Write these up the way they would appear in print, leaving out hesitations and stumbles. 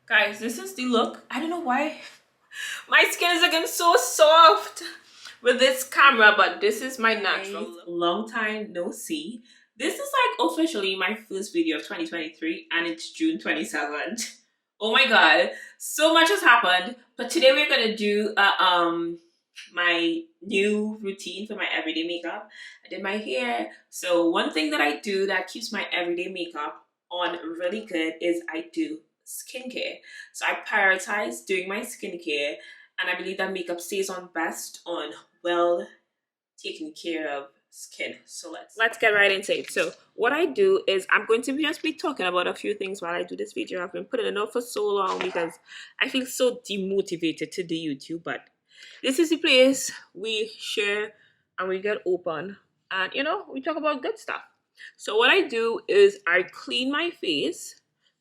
Guys, this is the look. I don't know why my skin is looking so soft with this camera, but this is my natural look. Long time no see. This is like officially my first video of 2023 and it's June 27th. Oh my god, so much has happened. But today we're gonna do my new routine for my everyday makeup. I did my hair. So one thing that I do that keeps my everyday makeup on really good is I do skincare. So I prioritize doing my skincare, and I believe that makeup stays on best on well taken care of skin. So let's get right into it. So what I do is I'm going to just be talking about a few things while I do this video. I've been putting it up for so long because I feel so demotivated to do YouTube, but this is the place we share and we get open and we talk about good stuff. So what I do is I clean my face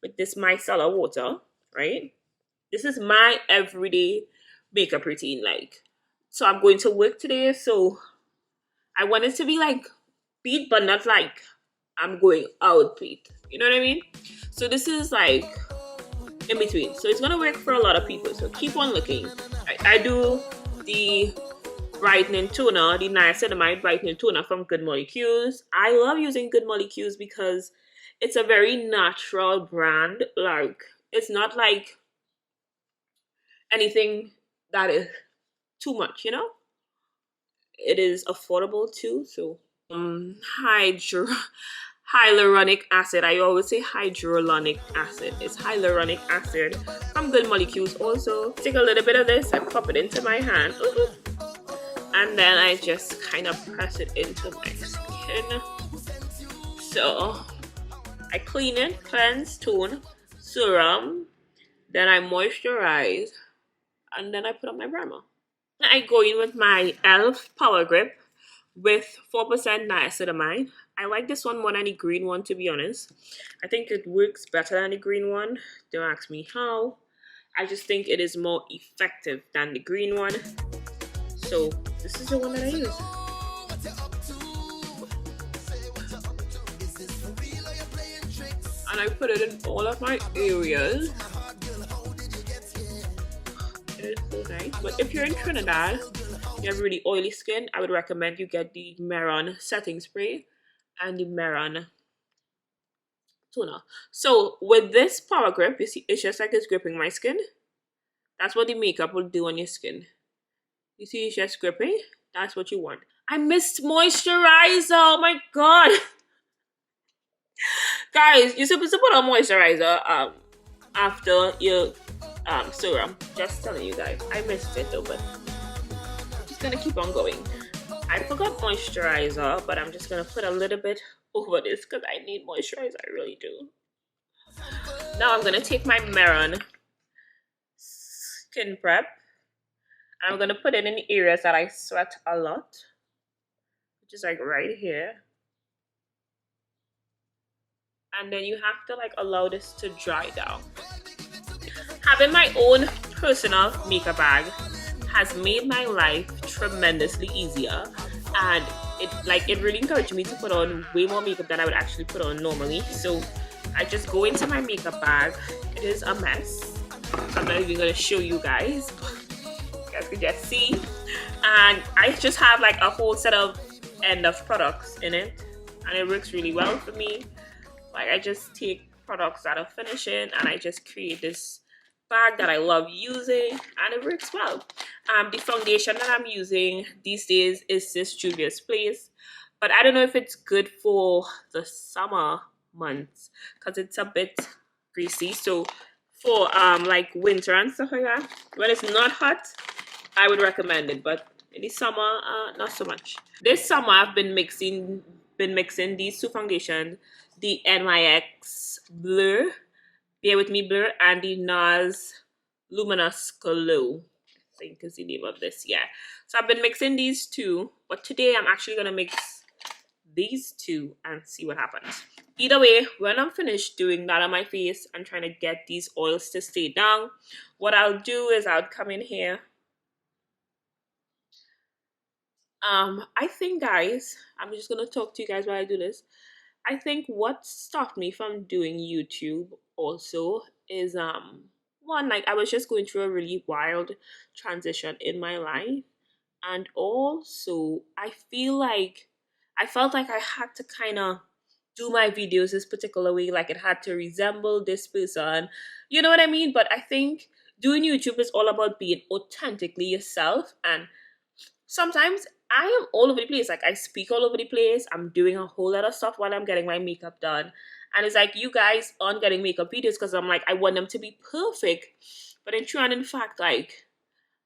with this micellar water, right? This is my everyday makeup routine. Like, so I'm going to work today, so I want it to be like beat, but not like I'm going out beat. You know what I mean? So this is like in between. So it's gonna work for a lot of people. So keep on looking. I do the brightening toner, the niacinamide brightening toner from Good Molecules. I love using Good Molecules because it's a very natural brand. Like, it's not like anything that is too much, It is affordable too. So hyaluronic acid. I always say hyaluronic acid. It's hyaluronic acid from Good Molecules. Also, take a little bit of this and pop it into my hand. And then I just kind of press it into my skin. So I clean it, cleanse, tone, serum. Then I moisturize. And then I put on my primer. I go in with my e.l.f. Power Grip with 4% niacinamide. I like this one more than the green one, to be honest. I think it works better than the green one. Don't ask me how. I just think it is more effective than the green one. So this is the one that I use. And I put it in all of my areas. It is so nice. But if you're in Trinidad, you have really oily skin, I would recommend you get the Meron setting spray and the Meron toner. So with this Power Grip, you see, it's just like it's gripping my skin. That's what the makeup will do on your skin. You see, it's just gripping. That's what you want. I missed moisturizer. Oh my god. Guys, you're supposed to put on moisturizer after your serum. Just telling you guys. I missed it though, but I'm just gonna keep on going. I forgot moisturizer, but I'm just gonna put a little bit over this because I need moisturizer. I really do. Now I'm gonna take my Meron skin prep. I'm gonna put it in the areas that I sweat a lot, which is like right here. And then you have to like allow this to dry down. Having my own personal makeup bag has made my life tremendously easier, and it really encouraged me to put on way more makeup than I would actually put on normally. So I just go into my makeup bag. It is a mess. I'm not even gonna show you guys. You guys can just see. And I just have like a whole set of end of products in it, and it works really well for me. Like, I just take products that are finishing and I just create this bag that I love using, and it works well. The foundation that I'm using these days is this Juvia's Place, but I don't know if it's good for the summer months because it's a bit greasy. So for like winter and stuff like that, when it's not hot, I would recommend it, but in the summer, not so much. This summer I've been mixing these two foundations, the NYX Blur, Bear With Me Blur, and the NARS Luminous Glow, I think is the name of this. Yeah, so I've been mixing these two, but today I'm actually gonna mix these two and see what happens. Either way, when I'm finished doing that on my face and trying to get these oils to stay down, what I'll do is I'll come in here. I think, guys, I'm just gonna talk to you guys while I do this. I think what stopped me from doing YouTube also is one, like I was just going through a really wild transition in my life. And also, I felt like I had to kind of do my videos this particular way, like it had to resemble this person. You know what I mean? But I think doing YouTube is all about being authentically yourself. And sometimes I am all over the place. Like I speak all over the place. I'm doing a whole lot of stuff while I'm getting my makeup done. And it's like you guys aren't getting makeup videos because I'm like, I want them to be perfect. But in true and in fact, like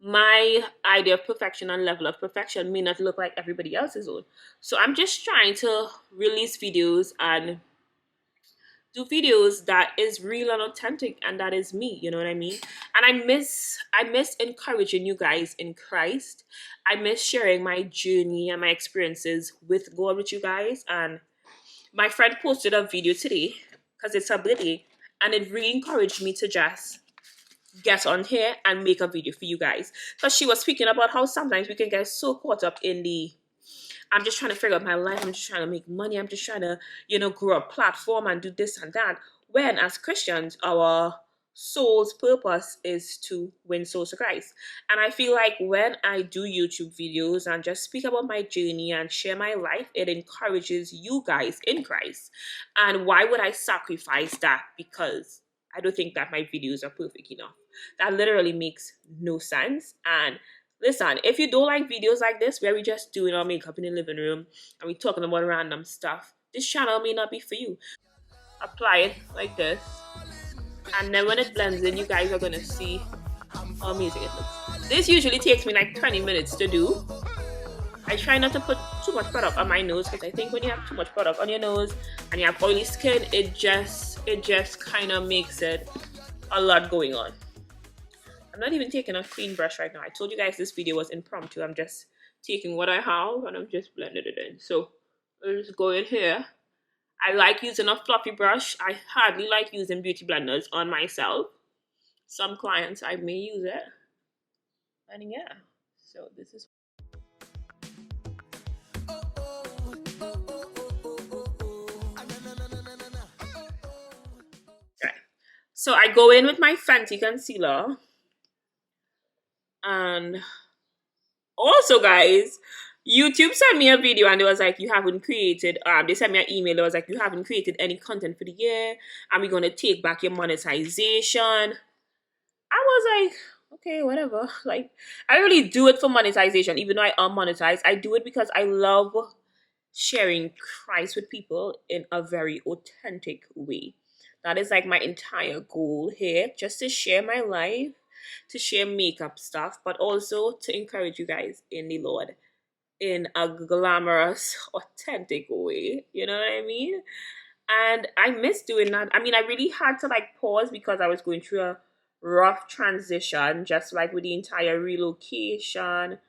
my idea of perfection and level of perfection may not look like everybody else's own. So I'm just trying to release videos and do videos that is real and authentic and that is me, you know what I mean? And I miss encouraging you guys in Christ. I miss sharing my journey and my experiences with God with you guys. And my friend posted a video today because it's her birthday, and it really encouraged me to just get on here and make a video for you guys, because she was speaking about how sometimes we can get so caught up in the I'm just trying to figure out my life. I'm just trying to make money. I'm just trying to, grow a platform and do this and that. When, as Christians, our soul's purpose is to win souls to Christ. And I feel like when I do YouTube videos and just speak about my journey and share my life, it encourages you guys in Christ. And why would I sacrifice that? Because I don't think that my videos are perfect enough. That literally makes no sense. And listen, if you don't like videos like this where we just doing our makeup in the living room and we talking about random stuff, this channel may not be for you. Apply it like this, and then when it blends in, you guys are gonna see how amazing it looks. This usually takes me like 20 minutes to do. I try not to put too much product on my nose because I think when you have too much product on your nose and you have oily skin, it just kind of makes it a lot going on. I'm not even taking a clean brush right now. I told you guys this video was impromptu. I'm just taking what I have and I'm just blending it in. So I'll just go in here. I like using a fluffy brush. I hardly like using beauty blenders on myself. Some clients I may use it. And yeah, so this is right. So I go in with my Fenty concealer. And also, guys, YouTube sent me a video and it was like, you haven't created, they sent me an email. It was like, you haven't created any content for the year and we're going to take back your monetization. I was like, okay, whatever. Like, I don't really do it for monetization, even though I am monetized. I do it because I love sharing Christ with people in a very authentic way. That is like my entire goal here, just to share my life, to share makeup stuff, but also to encourage you guys in the Lord in a glamorous, authentic way. You know what I mean? And I miss doing that. I mean, I really had to like pause because I was going through a rough transition, just like with the entire relocation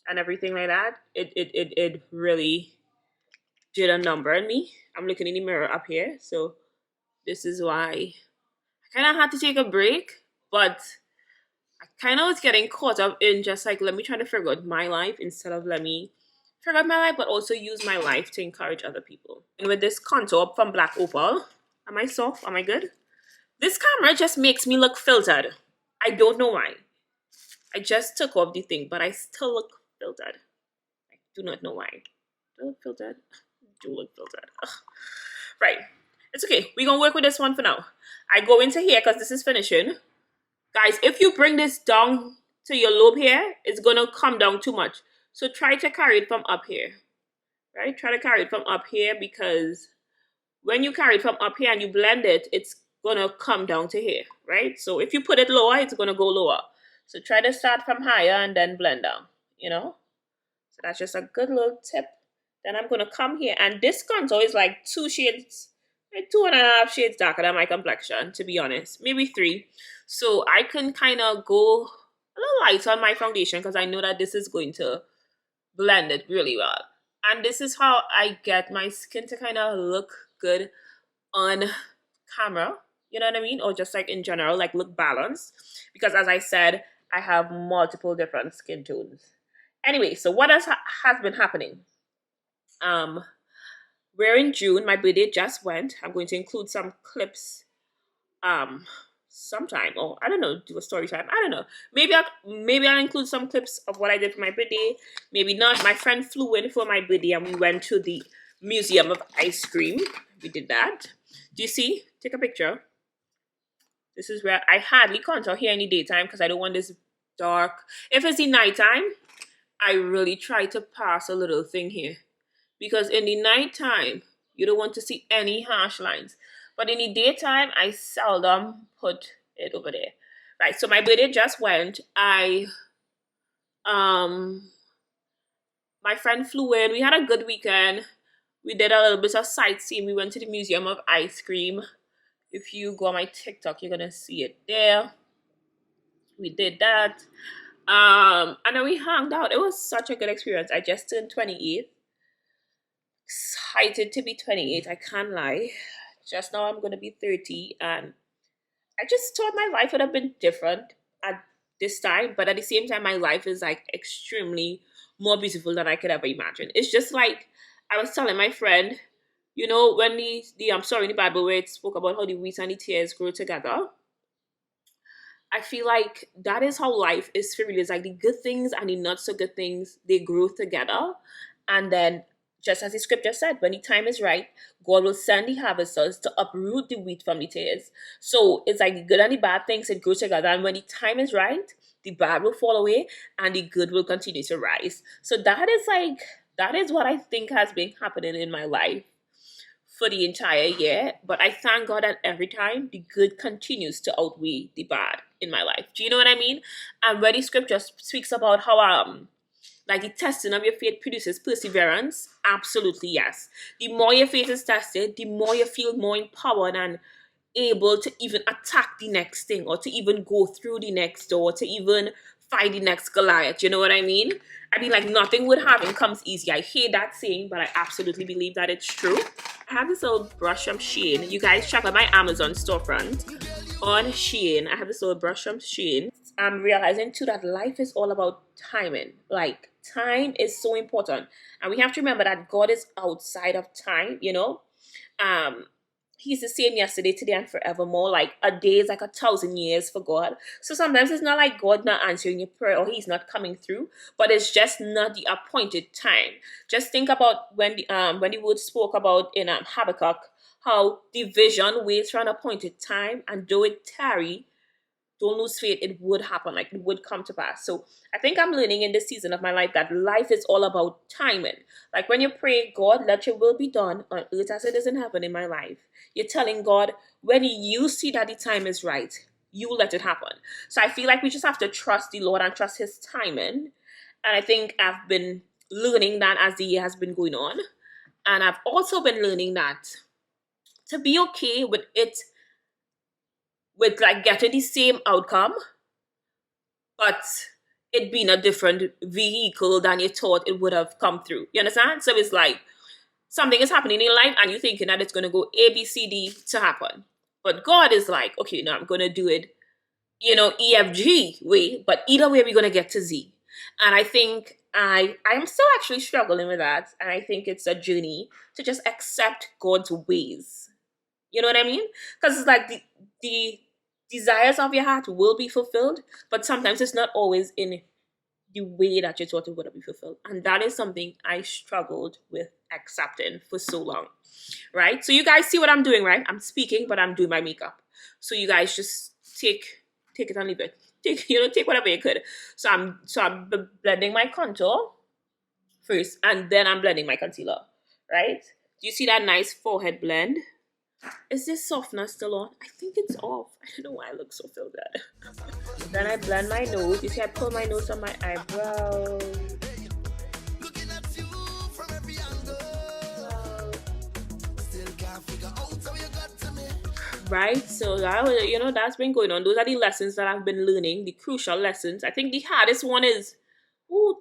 and everything like that. It really did a number on me. I'm looking in the mirror up here, so this is why I kind of had to take a break, but I kind of was getting caught up in just like, let me try to figure out my life instead of let me figure out my life, but also use my life to encourage other people. And with this contour from Black Opal, am I soft? Am I good? This camera just makes me look filtered. I don't know why. I just took off the thing, but I still look filtered. I do not know why. Do I look filtered? I do look filtered. Ugh. Right. It's okay. We're going to work with this one for now. I go into here because this is finishing. Guys, if you bring this down to your lobe here, it's going to come down too much. So try to carry it from up here. Right? Try to carry it from up here, because when you carry it from up here and you blend it, it's going to come down to here. Right? So if you put it lower, it's going to go lower. So try to start from higher and then blend down. You know? So that's just a good little tip. Then I'm going to come here, and this contour is like 2 shades, like 2.5 shades darker than my complexion, to be honest. Maybe 3. So I can kind of go a little lighter on my foundation because I know that this is going to blend it really well. And this is how I get my skin to kind of look good on camera. You know what I mean? Or just like in general, like look balanced. Because as I said, I have multiple different skin tones. Anyway, so what has been happening? We're in June. My birthday just went. I'm going to include some clips, sometime, or I don't know, do a story time. I don't know. Maybe I'll include some clips of what I did for my birthday. Maybe not. My friend flew in for my birthday and we went to the Museum of Ice Cream. We did that. Do you see? Take a picture. This is where I hardly can't out here any daytime because I don't want this dark. If it's the nighttime, I really try to pass a little thing here because in the nighttime you don't want to see any harsh lines, but in the daytime I seldom put it over there. Right. So my birthday just went. I my friend flew in. We had a good weekend. We did a little bit of sightseeing. We went to the Museum of Ice Cream. If you go on my TikTok, you're gonna see it there. We did that. And then we hung out. It was such a good experience. I just turned 28. Excited to be 28. I can't lie. Just now I'm gonna be 30, and I just thought my life would have been different at this time, but at the same time, my life is like extremely more beautiful than I could ever imagine. It's just like I was telling my friend, you know, when the I'm sorry in the Bible where it spoke about how the wheat and the tears grow together. I feel like that is how life is for real. It's like the good things and the not so good things, they grow together. And then, just as the scripture said, when the time is right, God will send the harvesters to uproot the wheat from the tares. So it's like the good and the bad things that grow together. And when the time is right, the bad will fall away and the good will continue to rise. So that is what I think has been happening in my life for the entire year. But I thank God that every time the good continues to outweigh the bad in my life. Do you know what I mean? And where the scripture speaks about how like the testing of your faith produces perseverance, absolutely yes. The more your faith is tested, the more you feel more empowered and able to even attack the next thing or to even go through the next door, to even fight the next Goliath. You know what I mean? I mean, like nothing would happen comes easy. I hate that saying, but I absolutely believe that it's true. I have this little brush from Shein. You guys check out my Amazon storefront on Shein. I have this little brush from Shein. I'm realizing too that life is all about timing. Like time is so important, and we have to remember that God is outside of time. You know, um, He's the same yesterday, today, and forevermore. Like a day is like 1,000 years for God. So sometimes it's not like God not answering your prayer or He's not coming through, but it's just not the appointed time. Just think about when the word spoke about in Habakkuk how the vision waits for an appointed time, and though it tarry, don't lose faith, it would happen, like it would come to pass. So I think I'm learning in this season of my life that life is all about timing. Like when you pray, God, let your will be done on earth as it is in heaven in my life, you're telling God, when you see that the time is right, you let it happen. So I feel like we just have to trust the Lord and trust His timing. And I think I've been learning that as the year has been going on. And I've also been learning that to be okay with it, with like getting the same outcome, but it being a different vehicle than you thought it would have come through. You understand? So it's like something is happening in life and you're thinking that it's going to go A, B, C, D to happen. But God is like, okay, no, I'm going to do it, E, F, G way, but either way, we're going to get to Z. And I think I'm still actually struggling with that. And I think it's a journey to just accept God's ways. You know what I mean? Because it's like the desires of your heart will be fulfilled, but sometimes it's not always in the way that you thought it would be fulfilled. And that is something I struggled with accepting for so long. Right? So you guys see what I'm doing, right? I'm speaking, but I'm doing my makeup. So you guys just take it and leave it. Take whatever you could. So I'm blending my contour first, and then I'm blending my concealer. Right? Do you see that nice forehead blend? Is this softener still on? I think it's off. I don't know why I look so feel good. Then I blend my nose. You see, I pull my nose on my eyebrow. Right? So that's been going on. Those are the lessons that I've been learning, the crucial lessons. I think the hardest one is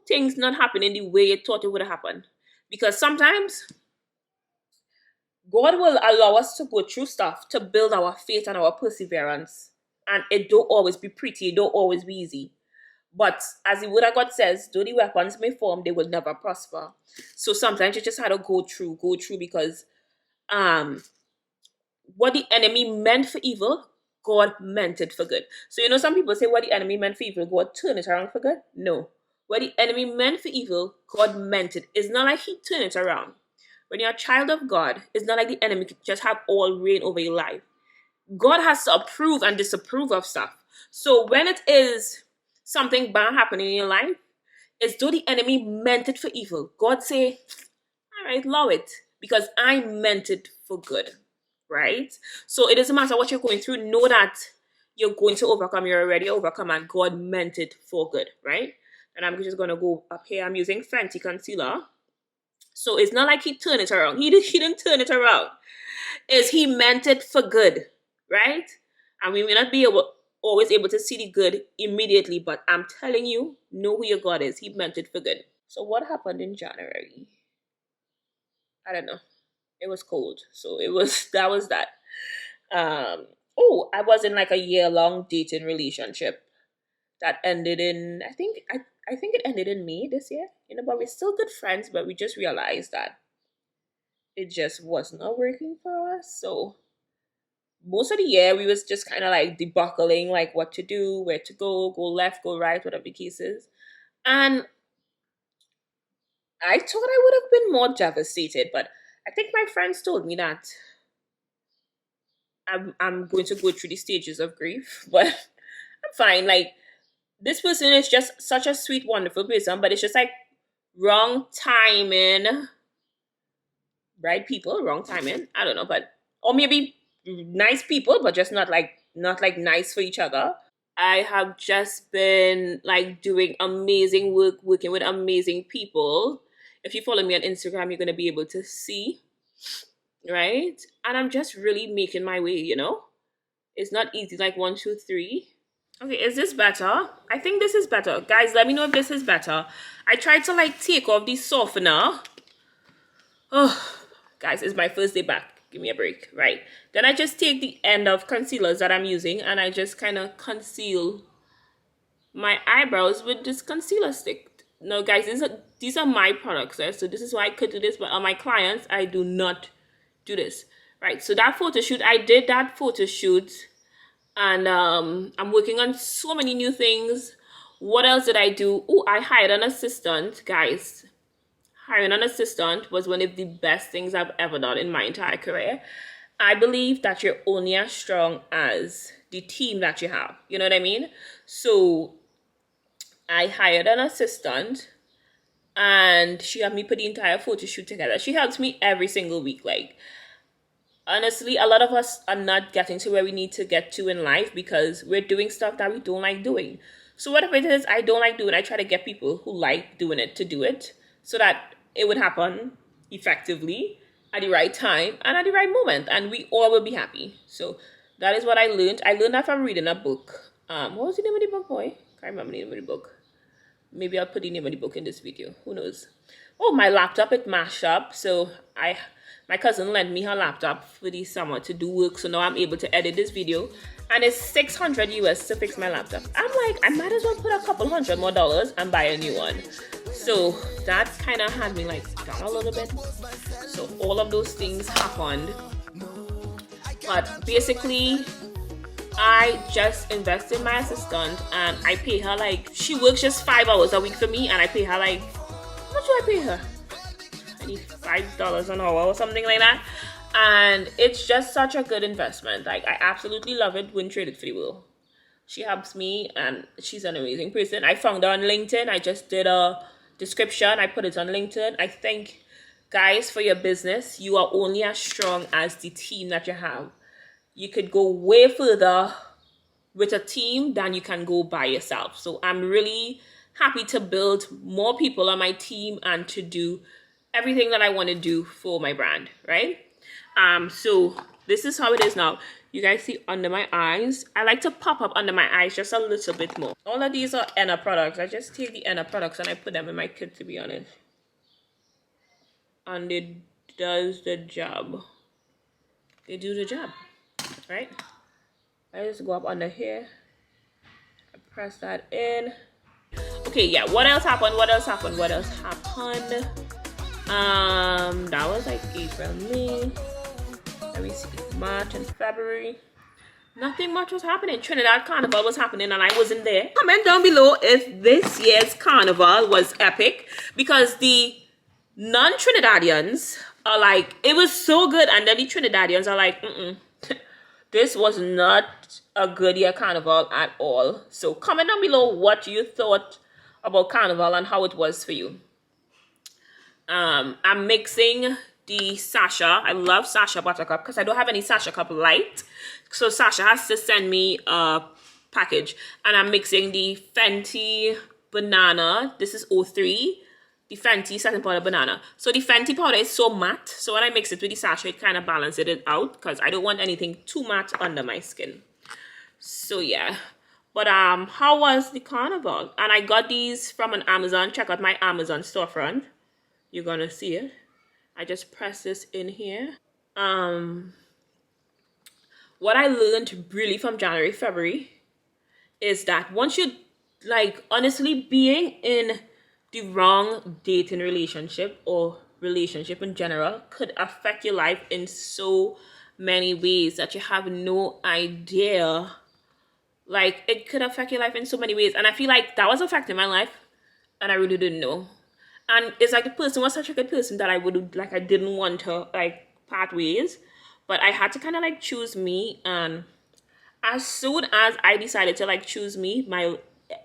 things not happening the way you thought it would happen. Because sometimes God will allow us to go through stuff to build our faith and our perseverance. And it don't always be pretty, it don't always be easy. But as the word of God says, though the weapons may form, they will never prosper. So sometimes you just have to go through because what the enemy meant for evil, God meant it for good. So, some people say what the enemy meant for evil, God turned it around for good. No. What the enemy meant for evil, God meant it. It's not like he turned it around. When you're a child of God, it's not like the enemy can just have all reign over your life. God has to approve and disapprove of stuff. So when it is something bad happening in your life, it's though the enemy meant it for evil. God say, all right, allow it, because I meant it for good, right? So it doesn't matter what you're going through. Know that you're going to overcome. You're already overcome, and God meant it for good, right? And I'm just going to go up here. I'm using Fenty Concealer. So it's not like he turned it around. He didn't turn it around. Is he meant it for good, right? And we may not be always able to see the good immediately, but I'm telling you, know who your God is. He meant it for good. So what happened in January? I don't know. It was cold. So that was that. I was in like a year-long dating relationship that ended in, I think it ended in May this year. But we're still good friends, but we just realized that it just was not working for us. So most of the year we was just kind of like debuckling, like what to do, where to go left, go right, whatever the case is. And I thought I would have been more devastated, but I think my friends told me that I'm going to go through the stages of grief, but I'm fine. Like, this person is just such a sweet, wonderful person, but it's just like wrong timing, right people, wrong timing. I don't know, or maybe nice people, but just not like nice for each other. I have just been like doing amazing work, working with amazing people. If you follow me on Instagram, you're gonna be able to see, right? And I'm just really making my way, It's not easy, like 1, 2, 3. Okay, is this better? I think this is better. Guys, let me know if this is better. I tried to like take off the softener. Oh, guys, it's my first day back. Give me a break, right? Then I just take the end of concealers that I'm using and I just kind of conceal my eyebrows with this concealer stick. No, guys, these are my products, right? So this is why I could do this, but on my clients, I do not do this, right? So that photo shoot, I did that photo shoot, and I'm working on so many new things. What else did I do? Oh, I hired an assistant, guys. Hiring an assistant was one of the best things I've ever done in my entire career. I believe that you're only as strong as the team that you have. You know what I mean? So I hired an assistant and she helped me put the entire photo shoot together. She helps me every single week. Like, honestly, a lot of us are not getting to where we need to get to in life because we're doing stuff that we don't like doing. So whatever it is I don't like doing, I try to get people who like doing it to do it so that it would happen effectively at the right time and at the right moment, and we all will be happy. So that is what I learned. I learned that from reading a book. What was the name of the book, boy? Can't remember the name of the book. Maybe I'll put the name of the book in this video. Who knows? Oh, my laptop, it mashed up. So my cousin lent me her laptop for the summer to do work. So now I'm able to edit this video. And it's $600 US to fix my laptop. I'm like, I might as well put a couple $100 more and buy a new one. So that kind of had me like down a little bit. So all of those things happened. But basically, I just invested in my assistant and I pay her like, she works just 5 hours a week for me and I pay her like, how much do I pay her? I need $5 an hour or something like that. And it's just such a good investment. Like, I absolutely love it. Wouldn't trade it for the world. She helps me and she's an amazing person. I found her on LinkedIn. I just did a description. I put it on LinkedIn. I think, guys, for your business, you are only as strong as the team that you have. You could go way further with a team than you can go by yourself. So I'm really happy to build more people on my team and to do everything that I want to do for my brand, right? So this is how it is now. You guys see under my eyes, I like to pop up under my eyes just a little bit more. All of these are Enna products. I just take the Enna products and I put them in my kit, to be honest. And it does the job. They do the job, right? I just go up under here. I press that in. Okay, yeah, what else happened? That was like April, May. Let me see, March and February. nothing much was happening. Trinidad Carnival was happening and I wasn't there. Comment down below if this year's carnival was epic, because the non-Trinidadians are like, it was so good, and then the Trinidadians are like, this was not a good year carnival at all. So comment down below what you thought about carnival and how it was for you. I'm mixing the Sasha. I love Sasha Buttercup because I don't have any Sasha Cup Light. So Sasha has to send me a package. And I'm mixing the Fenty Banana. This is 03. The Fenty setting powder banana. So the Fenty powder is so matte. So when I mix it with the Sasha, it kind of balances it out because I don't want anything too matte under my skin. So yeah. But how was the carnival? And I got these from an Amazon. Check out my Amazon storefront. You're gonna see it. I just press this in here. What I learned really from January, February is that once you, like, honestly, being in the wrong dating relationship or relationship in general could affect your life in so many ways that you have no idea. Like, it could affect your life in so many ways. And I feel like that was affecting my life and I really didn't know. And it's like the person was such a good person that I didn't want to, like, part ways. But I had to kind of, like, choose me. And as soon as I decided to, like, choose me,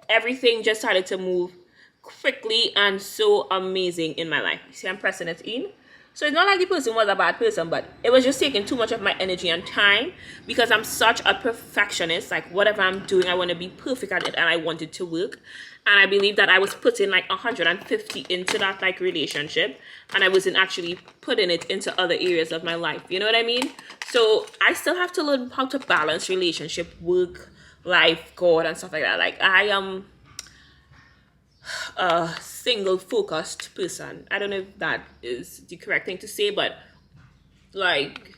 everything just started to move quickly and so amazing in my life. You see, I'm pressing it in. So it's not like the person was a bad person, but it was just taking too much of my energy and time because I'm such a perfectionist. Like, whatever I'm doing, I want to be perfect at it and I want it to work. And I believe that I was putting like 150 into that, like, relationship, and I wasn't actually putting it into other areas of my life. You know what I mean? So I still have to learn how to balance relationship, work, life, God, and stuff like that. Like, I am a single focused person. I don't know if that is the correct thing to say, but like,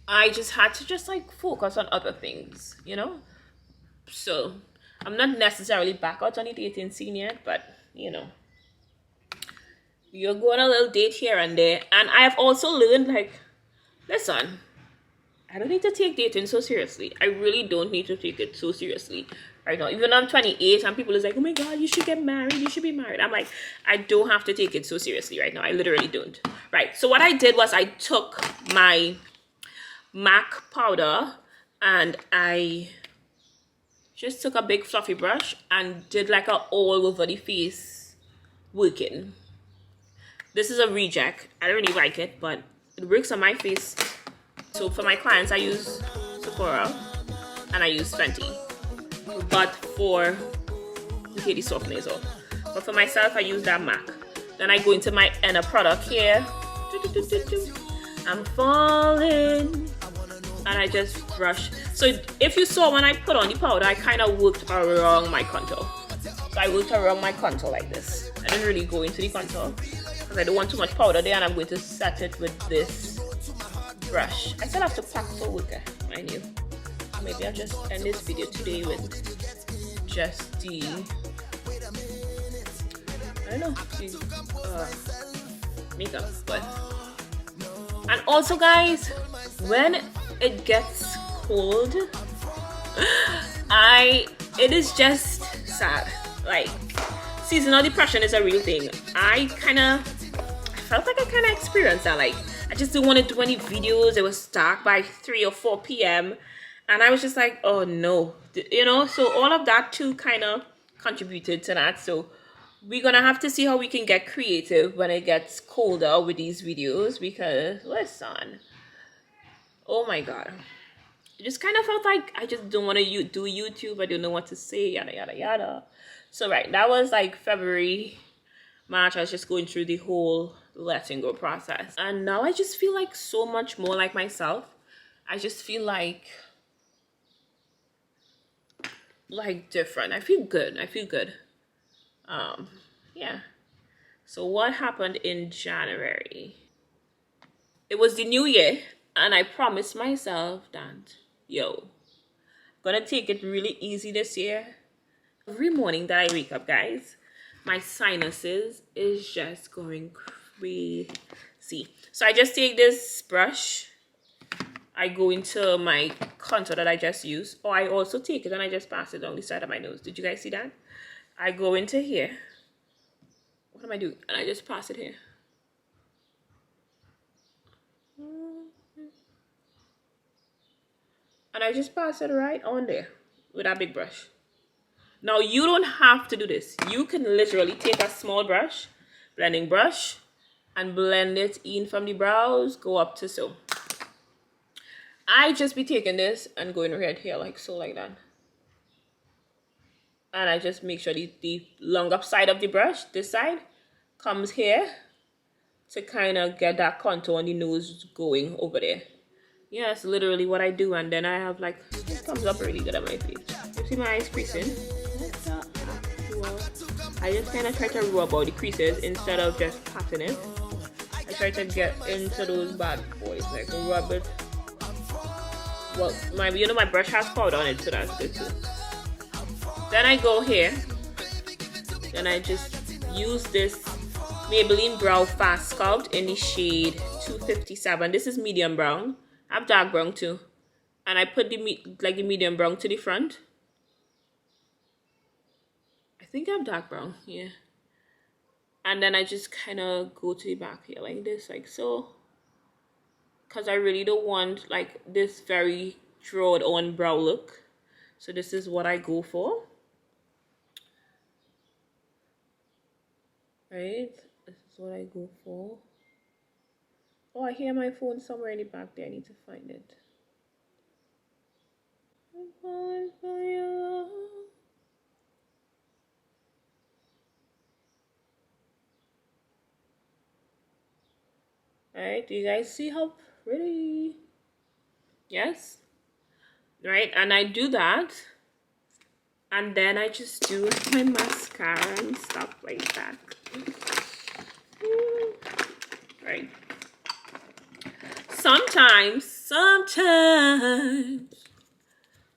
I just had to just like focus on other things, you know? So I'm not necessarily back out on the dating scene yet, but you know, you're going a little date here and there. And I've also learned, like, listen, I don't need to take dating so seriously. I really don't need to take it so seriously right now. Even though I'm 28 and people is like, oh my God, you should get married. You should be married. I'm like, I don't have to take it so seriously right now. I literally don't. Right. So what I did was I took my MAC powder and I just took a big fluffy brush and did like a all over the face working. This is a reject. I don't really like it, but it works on my face. So for my clients, I use Sephora and I use Fenty. But for, okay, the softness off. But for myself, I use that MAC. Then I go into my inner product here. I'm falling. And I just brush. So if you saw when I put on the powder, I kind of worked around my contour. So I worked around my contour like this. I didn't really go into the contour because I don't want too much powder there, and I'm going to set it with this brush. I still have to pack for work, mind you. Maybe I'll just end this video today with just the, I don't know, the makeup. But, and also guys, when it gets cold, it is just sad. Like, seasonal depression is a real thing. I felt like I kind of experienced that. Like, I just didn't want to do any videos. It was dark by 3 or 4 p.m. And I was just like, oh no, you know? So all of that too kind of contributed to that. So we're going to have to see how we can get creative when it gets colder with these videos, because listen, oh my God. It just kind of felt like I just don't want to do YouTube. I don't know what to say, yada, yada, yada. So right, that was like February, March. I was just going through the whole letting go process. And now I just feel like so much more like myself. I just feel like different. I feel good. Yeah. So what happened in January? It was the new year, and I promised myself that, yo, gonna take it really easy this year. Every morning that I wake up, guys, my sinuses is just going crazy. So I just take this brush I go into my contour that I just used, or I also take it and I just pass it down the side of my nose. Did you guys see that? I go into here. What am I doing? And I just pass it here. And I just pass it right on there with that big brush. Now you don't have to do this. You can literally take a small brush, blending brush, and blend it in from the brows, go up to so. I just be taking this and going right here like so, like that. And I just make sure the long up side of the brush, this side, comes here to kind of get that contour on the nose going over there. Yeah, that's literally what I do. And then I have like, it comes up really good on my face. You see my eyes creasing? I just kind of try to rub out the creases instead of just patting it. I try to get into those bad boys, like rub it. Well, my brush has powder on it, so that's good too. Then I go here, and I just use this Maybelline Brow Fast Sculpt in the shade 257. This is medium brown. I have dark brown too, and I put the medium brown to the front. I think I have dark brown, yeah. And then I just kind of go to the back here like this, like so, because I really don't want like this very drawn on brow look. So this is what I go for. Right, this is what I go for. Oh, I hear my phone somewhere in the back there. I need to find it. I'm falling for you. Alright, do you guys see how pretty? Yes? Right, and I do that. And then I just do my mascara and stuff like that. Right. Sometimes I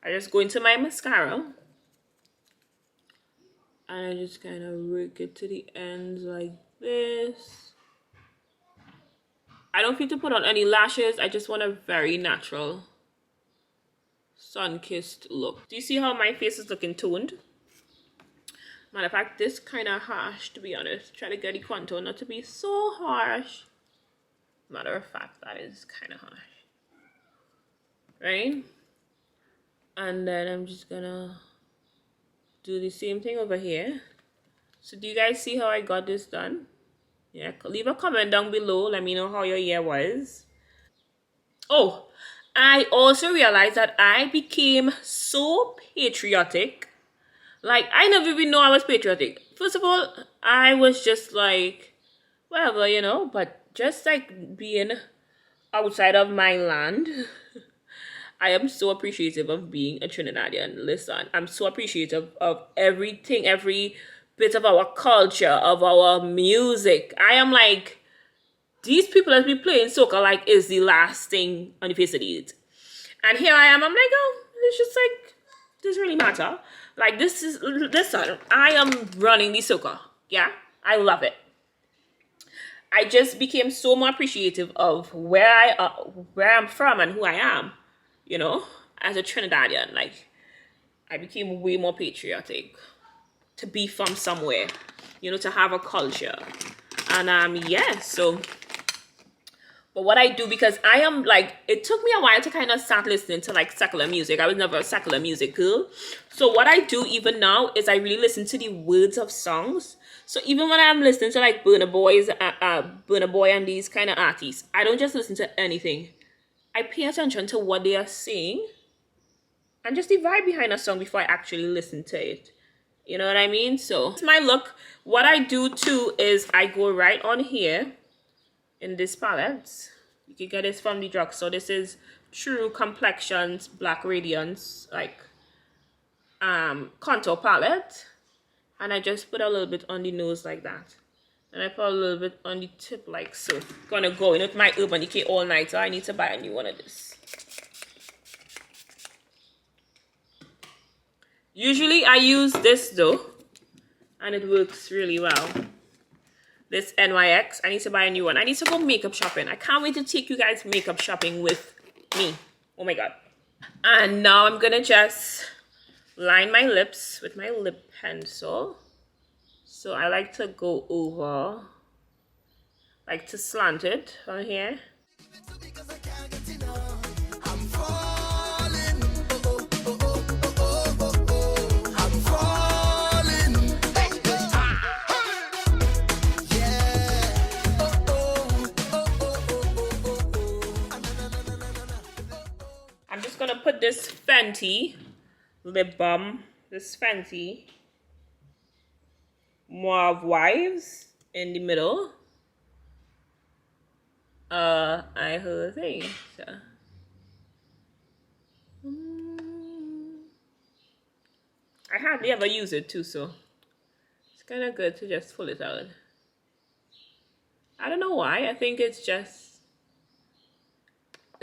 just go into my mascara and I just kind of rake it to the ends like this. I don't feel to put on any lashes. I just want a very natural sun-kissed look. Do you see how my face is looking toned? Matter of fact, this kind of harsh, to be honest. Try to get the contour not to be so harsh. Matter of fact, that is kind of harsh. Right? And then I'm just gonna do the same thing over here. So do you guys see how I got this done? Yeah, leave a comment down below. Let me know how your year was. Oh, I also realized that I became so patriotic. Like, I never even know I was patriotic. First of all, I was just like, whatever, you know, but just like being outside of my land, I am so appreciative of being a Trinidadian. Listen, I'm so appreciative of everything, every bit of our culture, of our music. I am like, these people that be playing soca like is the last thing on the face of the earth. And here I am, I'm like, oh, it's just like, doesn't really matter. Like, listen, I am running the soca. Yeah, I love it. I just became so more appreciative of where I'm from and who I am, you know, as a Trinidadian. Like, I became way more patriotic to be from somewhere, you know, to have a culture. And yeah, so, but what I do, because I am like, it took me a while to kind of start listening to like secular music. I was never a secular music girl. So what I do even now is I really listen to the words of songs. So even when I'm listening to like Burna Boy and these kind of artists, I don't just listen to anything. I pay attention to what they are saying and just the vibe behind a song before I actually listen to it. You know what I mean? So it's my look. What I do too is I go right on here in this palette. You can get this from the drugstore. This is True Complexions Black Radiance like contour palette. And I just put a little bit on the nose like that. And I put a little bit on the tip like so. Gonna go in with my Urban Decay all night. So I need to buy a new one of this. Usually I use this though. And it works really well. This NYX. I need to buy a new one. I need to go makeup shopping. I can't wait to take you guys makeup shopping with me. Oh my god. And now I'm gonna just line my lips with my lip pencil. So I like to go over, like to slant it on here. I'm just gonna put this Fenty lip balm, this Fenty Mauve Wives in the middle. I heard a thing. So. I hardly ever use it too, so it's kind of good to just pull it out. I don't know why. I think it's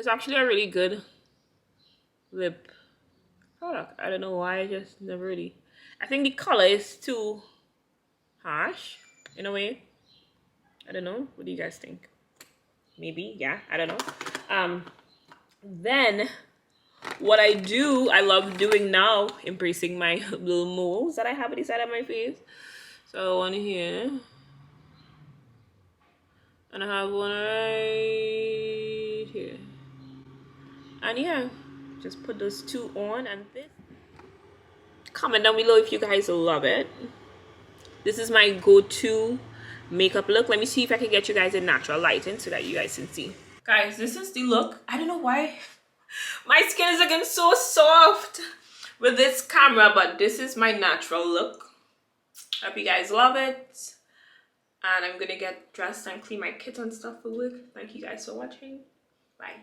actually a really good lip product. I don't know why. I just never really. I think the color is too harsh in a way. I don't know. What do you guys think? Maybe, yeah. I don't know. Then what I love doing now, embracing my little moles that I have on the side of my face. So one here. And I have one right here. And yeah, just put those two on. And this, comment down below if you guys love it. This is my go-to makeup look. Let me see if I can get you guys a natural lighting so that you guys can see. Guys, this is the look. I don't know why my skin is looking so soft with this camera, but this is my natural look. Hope you guys love it. And I'm gonna get dressed and clean my kit and stuff for work. Thank you guys for watching. Bye.